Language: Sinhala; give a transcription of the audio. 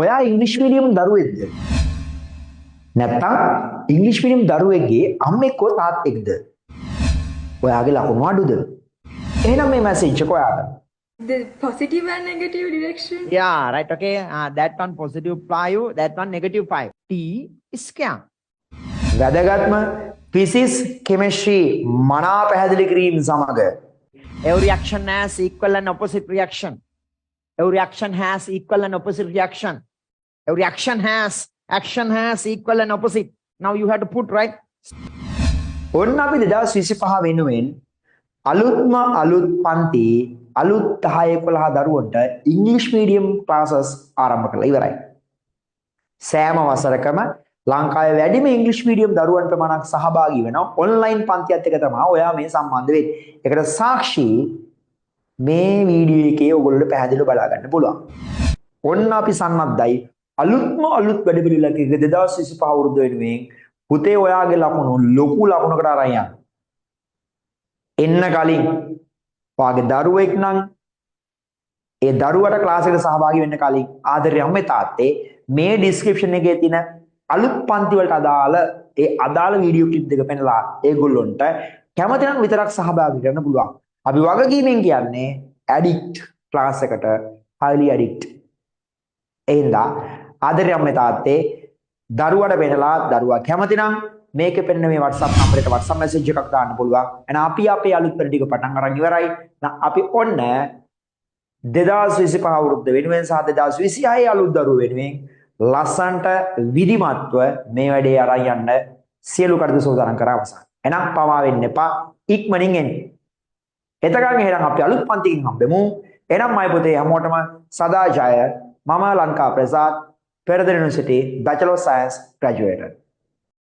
ඔයා ඉංග්‍රීසි මීඩියම් දරුවෙක්ද? නැත්නම් ඉංග්‍රීසි මීඩියම් දරුවෙක්ගේ අම්මෙක්ව තාත්තෙක්ද? ඔයාගේ ලකුණු අඩුද? එහෙනම් මේ මැසේජ් එක ඔයාට. The positive and negative direction. Yeah, right. Okay. That one positive 5, that one negative 5. T is scam. වැදගත්ම physics chemistry මනා පැහැදිලි කිරීම සමග Every reaction has equal and opposite reaction. Every reaction has equal and opposite reaction. Every action has equal and opposite. Now you have to put right. ඔන්න අපි 2025 වෙනුවෙන් අලුත් පන්ති අලුත් 10 11 දරුවන්ට ඉංග්‍රීසි මීඩියම් ක්ලාසස් ආරම්භ කළා ඉවරයි. සෑම වසරකම ලංකාවේ වැඩිම ඉංග්‍රීසි මීඩියම් දරුවන් ප්‍රමාණයක් සහභාගී වෙනවා ඔන්ලයින් පන්තියත් එක්ක තමයි ඔයා මේ සම්බන්ධ වෙන්නේ. ඒකට සාක්ෂි මේ වීඩියෝ එකේ ඔයගොල්ලෝ පැහැදිලිව බලා ගන්න පුළුවන්. ඔන්න අපි සම්මතයි අලුත් වැඩපිළිවෙලක 2025 අවුරුද්ද වෙනුවෙන් පුතේ ඔයාගේ ලකුණු ලොකු ලකුණකට අරන් යන්න. එන්න කලින් ඔයාගේ දරුවෙක් නම් ඒ දරුවට ක්ලාස් එකට සහභාගී වෙන්න කලින් ආදරේ අම්මේ තාත්තේ මේ ඩිස්ක්‍රිප්ෂන් එකේ තියෙන අලුත් පන්ති වලට අදාළ වීඩියෝ ක්ලිප් දෙක පෙන්නලා ඒගොල්ලොන්ට කැමති නම් විතරක් සහභාගී වෙන්න පුළුවන්. අපි වගකීමෙන් කියන්නේ ඇඩික්ට් ක්ලාස් එකට highly addict. එහෙනම් ආදරේ අම්මේ තාත්තේ දරුවට පෙන්නලා දරුවා කැමති නම් මේකේ පෙන්න මේ WhatsApp නම්බරයට WhatsApp message එකක් දාන්න පුළුවන්. එහෙනම් අපි අපේ අලුත් වැඩ ටික පටන් අරන් ඉවරයි. අපි ඔන්න 2025 අවුරුද්ද වෙනුවෙන් සහ 2026 අලුත් දරුවෝ වෙනුවෙන් ලස්සන්ට විධිමත්ව මේ වැඩේ අරන් යන්න සියලු කටයුතු සෝදානම් කර අවසන්. එහෙනම් පමා වෙන්න එපා. ඉක්මනින් එන්න. එතකන් එහෙනම් අපි අලුත් පන්තිකින් හම්බෙමු. එහෙනම් මයි පුතේ හැමෝටම සදා ජය. මම Lanka Prasad Peradeniya University Bachelor of Science graduated.